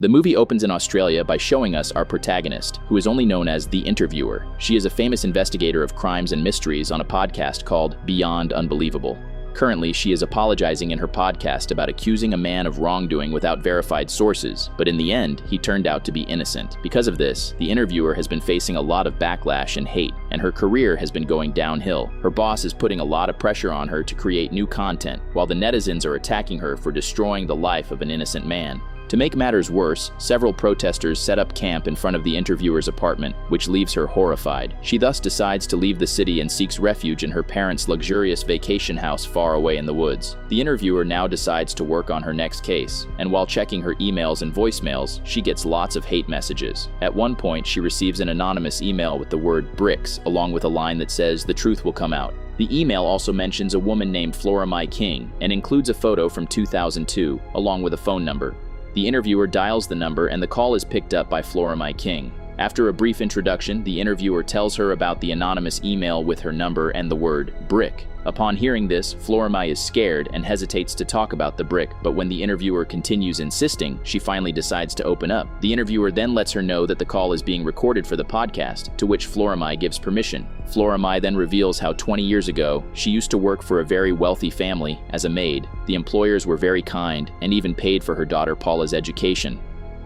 The movie opens in Australia by showing us our protagonist, who is only known as The Interviewer. She is a famous investigator of crimes and mysteries on a podcast called Beyond Unbelievable. Currently, she is apologizing in her podcast about accusing a man of wrongdoing without verified sources, but in the end, he turned out to be innocent. Because of this, the interviewer has been facing a lot of backlash and hate, and her career has been going downhill. Her boss is putting a lot of pressure on her to create new content, while the netizens are attacking her for destroying the life of an innocent man. To make matters worse, several protesters set up camp in front of the interviewer's apartment, which leaves her horrified. She thus decides to leave the city and seeks refuge in her parents' luxurious vacation house far away in the woods. The interviewer now decides to work on her next case, and while checking her emails and voicemails, she gets lots of hate messages. At one point, she receives an anonymous email with the word bricks, along with a line that says, "The truth will come out." The email also mentions a woman named Flora King and includes a photo from 2002, along with a phone number. The interviewer dials the number and the call is picked up by Flora King. After a brief introduction, the interviewer tells her about the anonymous email with her number and the word brick. Upon hearing this, Flora is scared and hesitates to talk about the brick, but when the interviewer continues insisting, she finally decides to open up. The interviewer then lets her know that the call is being recorded for the podcast, to which Flora gives permission. Flora then reveals how 20 years ago, she used to work for a very wealthy family as a maid. The employers were very kind and even paid for her daughter Paula's education.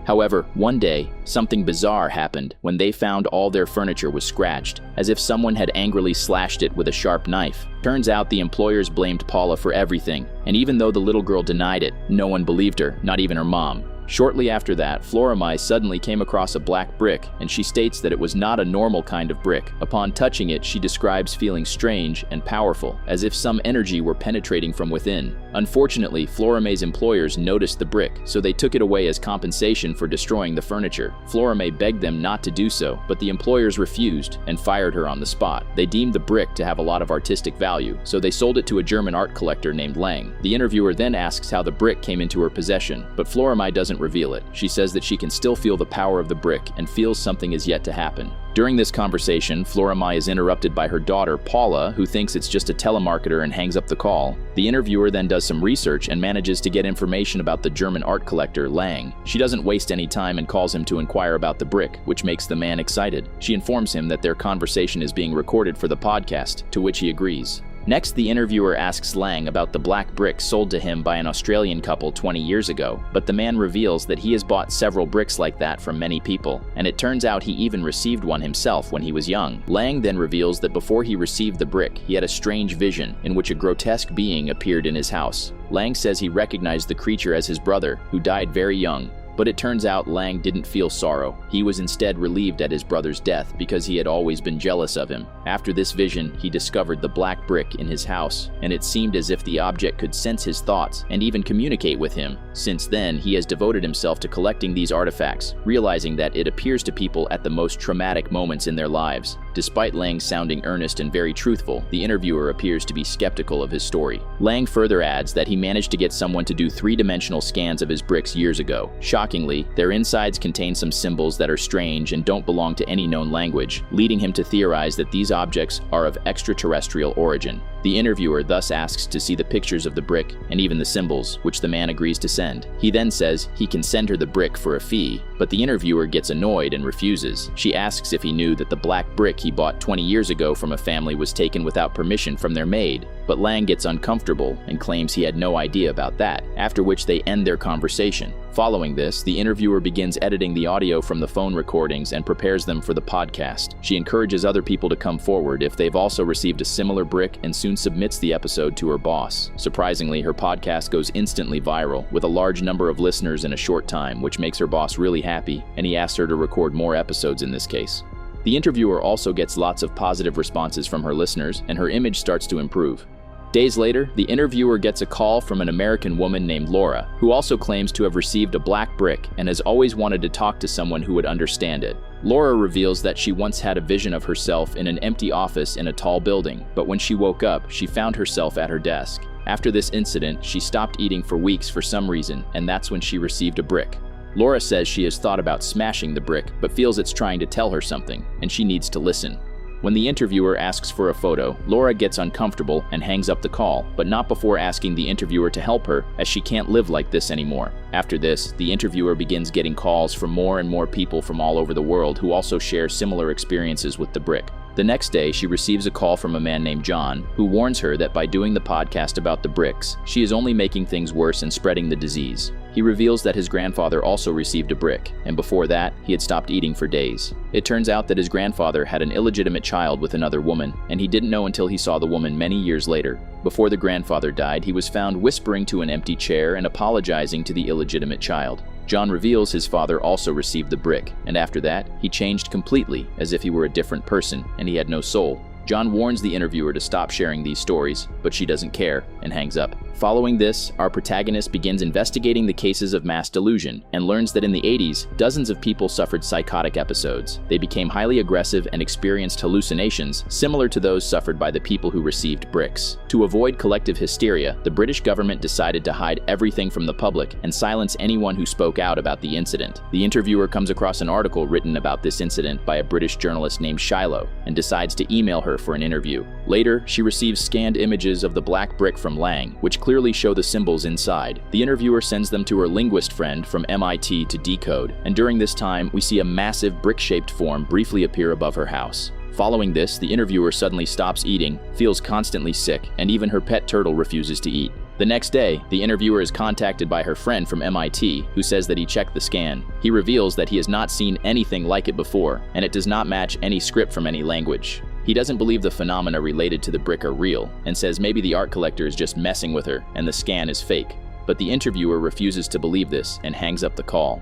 However, one day, something bizarre happened when they found all their furniture was scratched, as if someone had angrily slashed it with a sharp knife. Turns out the employers blamed Paula for everything, and even though the little girl denied it, no one believed her, not even her mom. Shortly after that, Flora suddenly came across a black brick, and she states that it was not a normal kind of brick. Upon touching it, she describes feeling strange and powerful, as if some energy were penetrating from within. Unfortunately, Flora's employers noticed the brick, so they took it away as compensation for destroying the furniture. Flora begged them not to do so, but the employers refused and fired her on the spot. They deemed the brick to have a lot of artistic value, so they sold it to a German art collector named Lang. The interviewer then asks how the brick came into her possession, but Flora doesn't reveal it. She says that she can still feel the power of the brick and feels something is yet to happen. During this conversation, Flora is interrupted by her daughter, Paula, who thinks it's just a telemarketer and hangs up the call. The interviewer then does some research and manages to get information about the German art collector, Lang. She doesn't waste any time and calls him to inquire about the brick, which makes the man excited. She informs him that their conversation is being recorded for the podcast, to which he agrees. Next, the interviewer asks Lang about the black brick sold to him by an Australian couple 20 years ago, but the man reveals that he has bought several bricks like that from many people, and it turns out he even received one himself when he was young. Lang then reveals that before he received the brick, he had a strange vision in which a grotesque being appeared in his house. Lang says he recognized the creature as his brother, who died very young. But it turns out Lang didn't feel sorrow. He was instead relieved at his brother's death because he had always been jealous of him. After this vision, he discovered the black brick in his house, and it seemed as if the object could sense his thoughts and even communicate with him. Since then, he has devoted himself to collecting these artifacts, realizing that it appears to people at the most traumatic moments in their lives. Despite Lang sounding earnest and very truthful, the interviewer appears to be skeptical of his story. Lang further adds that he managed to get someone to do three-dimensional scans of his bricks years ago. Shockingly, their insides contain some symbols that are strange and don't belong to any known language, leading him to theorize that these objects are of extraterrestrial origin. The interviewer thus asks to see the pictures of the brick and even the symbols, which the man agrees to send. He then says he can send her the brick for a fee, but the interviewer gets annoyed and refuses. She asks if he knew that the black brick he bought 20 years ago from a family was taken without permission from their maid, but Lang gets uncomfortable and claims he had no idea about that, after which they end their conversation. Following this, the interviewer begins editing the audio from the phone recordings and prepares them for the podcast. She encourages other people to come forward if they've also received a similar brick and soon submits the episode to her boss. Surprisingly, her podcast goes instantly viral, with a large number of listeners in a short time, which makes her boss really happy, and he asks her to record more episodes in this case. The interviewer also gets lots of positive responses from her listeners, and her image starts to improve. Days later, the interviewer gets a call from an American woman named Laura, who also claims to have received a black brick and has always wanted to talk to someone who would understand it. Laura reveals that she once had a vision of herself in an empty office in a tall building, but when she woke up, she found herself at her desk. After this incident, she stopped eating for weeks for some reason, and that's when she received a brick. Laura says she has thought about smashing the brick, but feels it's trying to tell her something, and she needs to listen. When the interviewer asks for a photo, Laura gets uncomfortable and hangs up the call, but not before asking the interviewer to help her, as she can't live like this anymore. After this, the interviewer begins getting calls from more and more people from all over the world who also share similar experiences with the brick. The next day, she receives a call from a man named John, who warns her that by doing the podcast about the bricks, she is only making things worse and spreading the disease. He reveals that his grandfather also received a brick, and before that, he had stopped eating for days. It turns out that his grandfather had an illegitimate child with another woman, and he didn't know until he saw the woman many years later. Before the grandfather died, he was found whispering to an empty chair and apologizing to the illegitimate child. John reveals his father also received the brick, and after that, he changed completely, as if he were a different person, and he had no soul. John warns the interviewer to stop sharing these stories, but she doesn't care and hangs up. Following this, our protagonist begins investigating the cases of mass delusion and learns that in the 80s, dozens of people suffered psychotic episodes. They became highly aggressive and experienced hallucinations similar to those suffered by the people who received bricks. To avoid collective hysteria, the British government decided to hide everything from the public and silence anyone who spoke out about the incident. The interviewer comes across an article written about this incident by a British journalist named Shiloh and decides to email her for an interview. Later, she receives scanned images of the black brick from Lang, which clearly show the symbols inside. The interviewer sends them to her linguist friend from MIT to decode, and during this time, we see a massive brick-shaped form briefly appear above her house. Following this, the interviewer suddenly stops eating, feels constantly sick, and even her pet turtle refuses to eat. The next day, the interviewer is contacted by her friend from MIT, who says that he checked the scan. He reveals that he has not seen anything like it before, and it does not match any script from any language. He doesn't believe the phenomena related to the brick are real, and says maybe the art collector is just messing with her and the scan is fake. But the interviewer refuses to believe this and hangs up the call.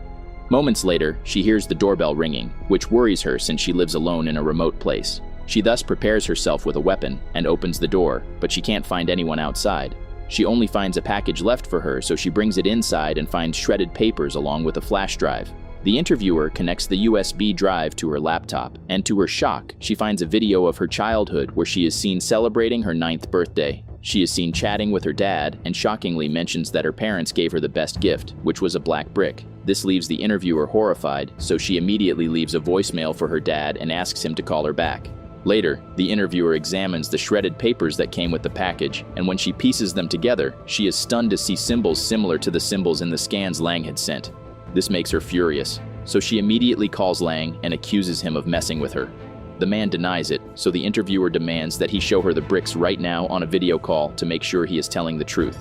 Moments later, she hears the doorbell ringing, which worries her since she lives alone in a remote place. She thus prepares herself with a weapon and opens the door, but she can't find anyone outside. She only finds a package left for her, so she brings it inside and finds shredded papers along with a flash drive. The interviewer connects the USB drive to her laptop, and to her shock, she finds a video of her childhood where she is seen celebrating her 9th birthday. She is seen chatting with her dad and shockingly mentions that her parents gave her the best gift, which was a black brick. This leaves the interviewer horrified, so she immediately leaves a voicemail for her dad and asks him to call her back. Later, the interviewer examines the shredded papers that came with the package, and when she pieces them together, she is stunned to see symbols similar to the symbols in the scans Lang had sent. This makes her furious, so she immediately calls Lang and accuses him of messing with her. The man denies it, so the interviewer demands that he show her the bricks right now on a video call to make sure he is telling the truth.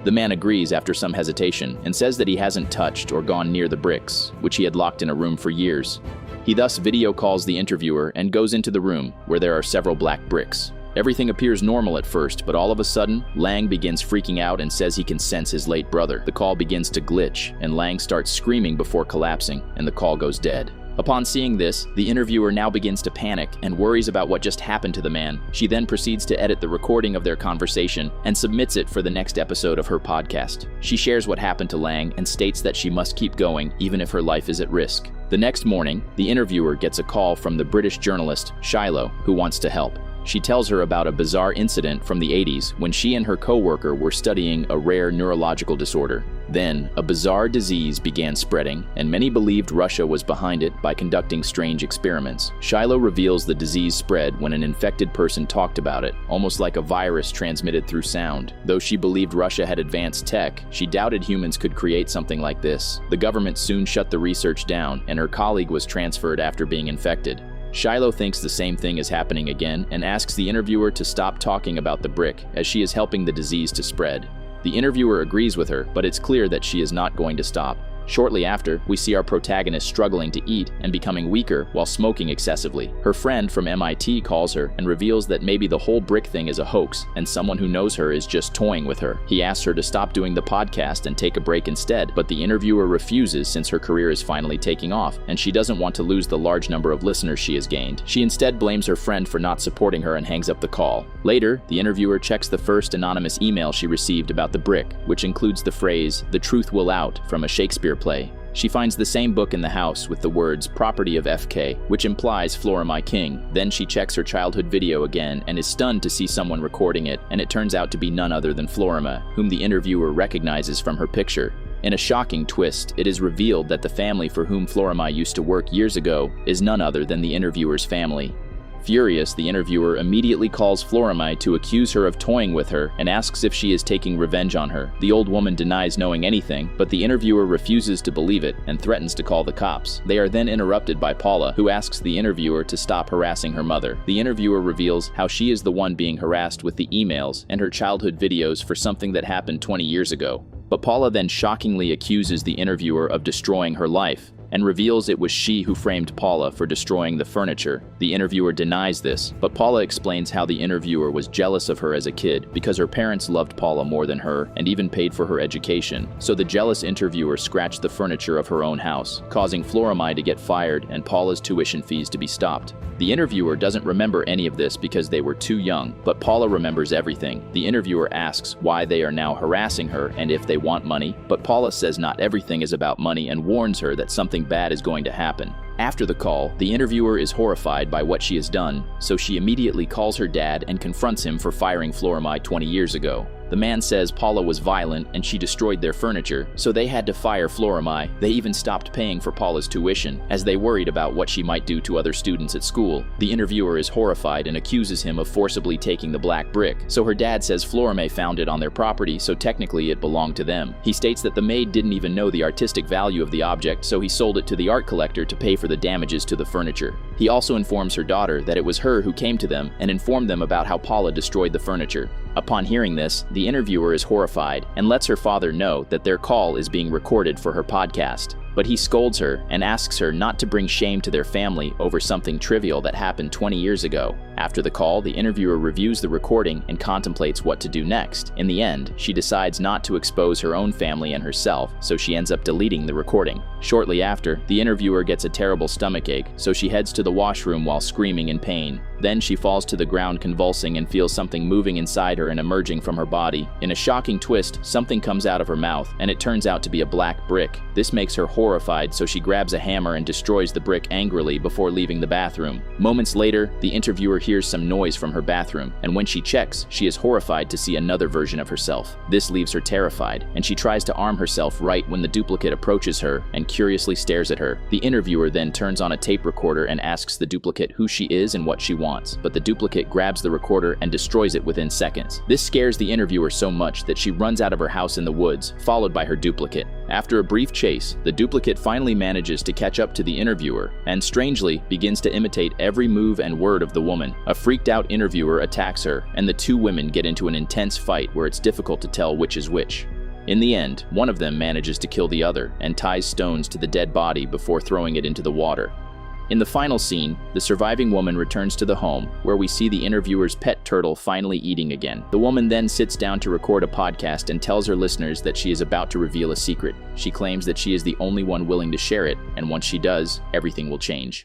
The man agrees after some hesitation and says that he hasn't touched or gone near the bricks, which he had locked in a room for years. He thus video calls the interviewer and goes into the room where there are several black bricks. Everything appears normal at first, but all of a sudden, Lang begins freaking out and says he can sense his late brother. The call begins to glitch, and Lang starts screaming before collapsing, and the call goes dead. Upon seeing this, the interviewer now begins to panic and worries about what just happened to the man. She then proceeds to edit the recording of their conversation and submits it for the next episode of her podcast. She shares what happened to Lang and states that she must keep going even if her life is at risk. The next morning, the interviewer gets a call from the British journalist, Shiloh, who wants to help. She tells her about a bizarre incident from the 80s when she and her co-worker were studying a rare neurological disorder. Then, a bizarre disease began spreading, and many believed Russia was behind it by conducting strange experiments. Shiloh reveals the disease spread when an infected person talked about it, almost like a virus transmitted through sound. Though she believed Russia had advanced tech, she doubted humans could create something like this. The government soon shut the research down, and her colleague was transferred after being infected. Shiloh thinks the same thing is happening again and asks the interviewer to stop talking about the brick, as she is helping the disease to spread. The interviewer agrees with her, but it's clear that she is not going to stop. Shortly after, we see our protagonist struggling to eat and becoming weaker while smoking excessively. Her friend from MIT calls her and reveals that maybe the whole brick thing is a hoax and someone who knows her is just toying with her. He asks her to stop doing the podcast and take a break instead, but the interviewer refuses since her career is finally taking off and she doesn't want to lose the large number of listeners she has gained. She instead blames her friend for not supporting her and hangs up the call. Later, the interviewer checks the first anonymous email she received about the brick, which includes the phrase, "The truth will out," from a Shakespeare play. She finds the same book in the house with the words "property of FK," which implies Flora My King. Then she checks her childhood video again and is stunned to see someone recording it, and it turns out to be none other than Florima, whom the interviewer recognizes from her picture. In a shocking twist, it is revealed that the family for whom Florima used to work years ago is none other than the interviewer's family. Furious, the interviewer immediately calls Florimai to accuse her of toying with her and asks if she is taking revenge on her. The old woman denies knowing anything, but the interviewer refuses to believe it and threatens to call the cops. They are then interrupted by Paula, who asks the interviewer to stop harassing her mother. The interviewer reveals how she is the one being harassed with the emails and her childhood videos for something that happened 20 years ago. But Paula then shockingly accuses the interviewer of destroying her life and reveals it was she who framed Paula for destroying the furniture. The interviewer denies this, but Paula explains how the interviewer was jealous of her as a kid because her parents loved Paula more than her and even paid for her education. So the jealous interviewer scratched the furniture of her own house, causing Florimai to get fired and Paula's tuition fees to be stopped. The interviewer doesn't remember any of this because they were too young, but Paula remembers everything. The interviewer asks why they are now harassing her and if they want money, but Paula says not everything is about money and warns her that something bad is going to happen. After the call, the interviewer is horrified by what she has done, so she immediately calls her dad and confronts him for firing Florimai 20 years ago. The man says Paula was violent and she destroyed their furniture, so they had to fire Florimai. They even stopped paying for Paula's tuition, as they worried about what she might do to other students at school. The interviewer is horrified and accuses him of forcibly taking the black brick, so her dad says Florimai found it on their property, so technically it belonged to them. He states that the maid didn't even know the artistic value of the object, so he sold it to the art collector to pay for the damages to the furniture. He also informs her daughter that it was her who came to them and informed them about how Paula destroyed the furniture. Upon hearing this, the interviewer is horrified and lets her father know that their call is being recorded for her podcast. But he scolds her and asks her not to bring shame to their family over something trivial that happened 20 years ago. After the call, the interviewer reviews the recording and contemplates what to do next. In the end, she decides not to expose her own family and herself, so she ends up deleting the recording. Shortly after, the interviewer gets a terrible stomachache, so she heads to the washroom while screaming in pain. Then she falls to the ground convulsing and feels something moving inside her and emerging from her body. In a shocking twist, something comes out of her mouth, and it turns out to be a black brick. This makes her horrified, so she grabs a hammer and destroys the brick angrily before leaving the bathroom. Moments later, the interviewer hears some noise from her bathroom, and when she checks, she is horrified to see another version of herself. This leaves her terrified, and she tries to arm herself right when the duplicate approaches her and curiously stares at her. The interviewer then turns on a tape recorder and asks the duplicate who she is and what she wants, but the duplicate grabs the recorder and destroys it within seconds. This scares the interviewer so much that she runs out of her house in the woods, followed by her duplicate. After a brief chase, the duplicate finally manages to catch up to the interviewer and, strangely, begins to imitate every move and word of the woman. A freaked-out interviewer attacks her, and the two women get into an intense fight where it's difficult to tell which is which. In the end, one of them manages to kill the other and ties stones to the dead body before throwing it into the water. In the final scene, the surviving woman returns to the home, where we see the interviewer's pet turtle finally eating again. The woman then sits down to record a podcast and tells her listeners that she is about to reveal a secret. She claims that she is the only one willing to share it, and once she does, everything will change.